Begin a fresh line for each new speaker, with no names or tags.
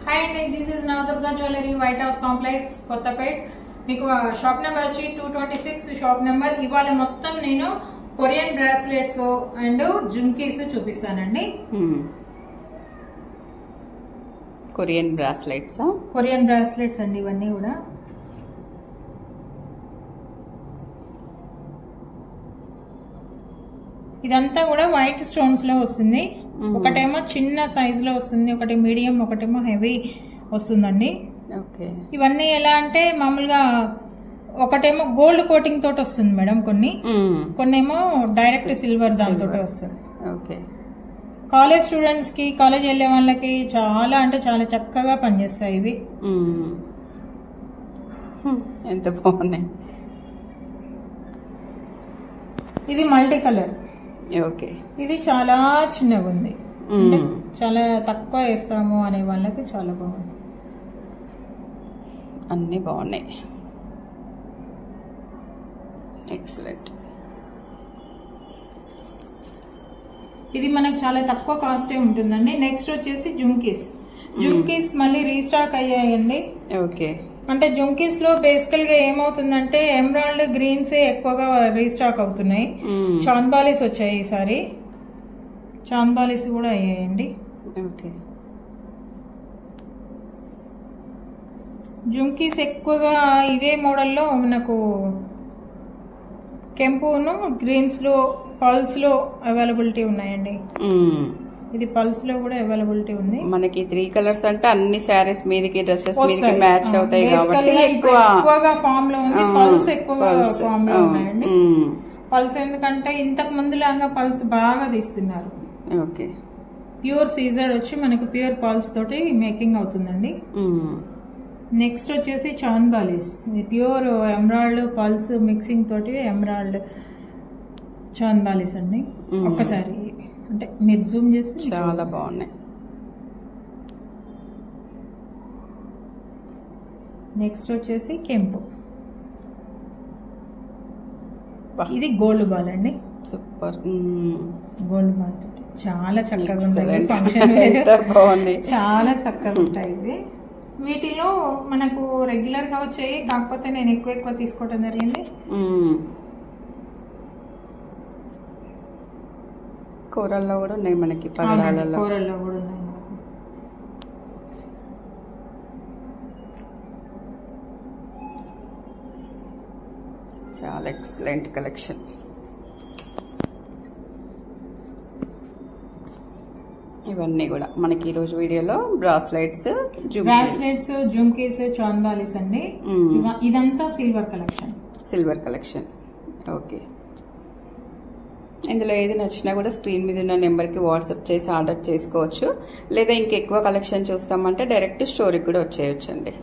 Hi అండి, this is Navadurga jewellery, white house complex, Kothapet. మీకు shop number వచ్చి 226 షాప్ నెంబర్. ఇవాళ మొత్తం నేను కొరియన్ బ్రాస్లెట్స్ అండ్ జుమ్కీస్ చూపిస్తానండి.
కొరియన్ బ్రాస్లెట్స్
అండి ఇవన్నీ కూడా. ఇదంతా కూడా వైట్ స్టోన్స్ లో వస్తుంది. ఒకటేమో చిన్న సైజ్ లో వస్తుంది, ఒకటి మీడియం, ఒకటేమో హెవీ వస్తుందండి. ఇవన్నీ ఎలా అంటే మామూలుగా ఒకటేమో గోల్డ్ కోటింగ్ తోటి వస్తుంది మేడం, కొన్నేమో డైరెక్ట్ సిల్వర్ దాంతో వస్తుంది. కాలేజ్ స్టూడెంట్స్ కి, కాలేజ్ వెళ్లే వాళ్ళకి చాలా అంటే చాలా చక్కగా పనిచేస్తాయి ఇవి.
ఎంత బాగున్నాయి.
ఇది మల్టీ కలర్. ఇది చాలా చిన్నగా ఉంది, చాలా తక్కువ వేస్తాము అనే వాళ్ళకి చాలా బాగుంది.
అన్ని బాగున్నాయి, ఎక్సలెంట్.
ఇది మనకు చాలా తక్కువ కాస్టే ఉంటుందండి. నెక్స్ట్ వచ్చేసి జుమ్కీస్ మళ్ళీ రీస్టాక్ అయ్యాయండి. అంటే జుమ్కీస్ లో బేసికల్ గా ఏమవుతుందంటే ఎమరాల్డ్ గ్రీన్స్ ఎక్కువగా రీస్టాక్ అవుతున్నాయి. చాంద్బాలీస్ వచ్చాయి ఈసారి, చాంద్బాలీస్ కూడా అయ్యాయండి. జుమ్కీస్ ఎక్కువగా ఇదే మోడల్లో మనకు కెంపును గ్రీన్స్ లో, పల్స్ లో అవైలబిలిటీ ఉన్నాయండి. ఇది పల్స్ లో కూడా అవైలబిలిటీ ఉంది.
మనకి 3 కలర్స్ అంటే అన్ని శారీస్ మీదకి, డ్రెస్సెస్ మీదకి మ్యాచ్ అవుతాయి కాబట్టి
ఎక్కువగా ఫామ్ లో ఉంది. పల్స్ ఎక్కువగా ఫామ్ లో ఉన్నాయండి. పల్స్ ఎందుకంటే ఇంతకు ముందు లాగా పల్స్ బాగా తీస్తున్నారు. ప్యూర్ సీజర్ వచ్చి మనకు ప్యూర్ పల్స్ తోటి మేకింగ్ అవుతుందండి. నెక్స్ట్ వచ్చేసి చాంద్బాలీస్. ఇది ప్యూర్ ఎమరాల్డ్ పల్స్ మిక్సింగ్ తోటి ఎమరాల్డ్ చాంద్బాలీస్ అండి. ఒక్కసారి అంటే మీరు జూమ్ చేస్తే
చాలా బాగున్నాయి.
నెక్స్ట్ వచ్చేసి కెంపు. ఇది గోల్డ్ బాల్ అండి,
సూపర్.
గోల్డ్ బాల్ తోటి చాలా చక్కగా ఉంటాయి. ఫంక్షన్
బాగున్నాయి,
చాలా చక్కగా ఉంటాయి ఇవి. వీటిలో మనకు రెగ్యులర్ గా వచ్చాయి, కాకపోతే నేను ఎక్కువ తీసుకోవడం జరిగింది.
కూరల్లో కూడా ఉన్నాయి మనకి, పగడాలలో
కూరల్లో కూడా ఉన్నాయి.
చాలా ఎక్సలెంట్ కలెక్షన్. ఇవన్నీ కూడా మనకి ఈరోజు వీడియోలో బ్రాస్లెట్స్,
జుమ్కీస్, చాంద్బాలీస్ అండి. ఇదంతా సిల్వర్ కలెక్షన్. ఓకే, ఇందులో ఏది నచ్చినా కూడా స్క్రీన్ మీద ఉన్న నెంబర్కి వాట్సాప్ చేసి ఆర్డర్ చేసుకోవచ్చు. లేదా ఇంకెక్కువ కలెక్షన్ చూస్తామంటే డైరెక్ట్ స్టోర్కి కూడా వచ్చేయచ్చు అండి.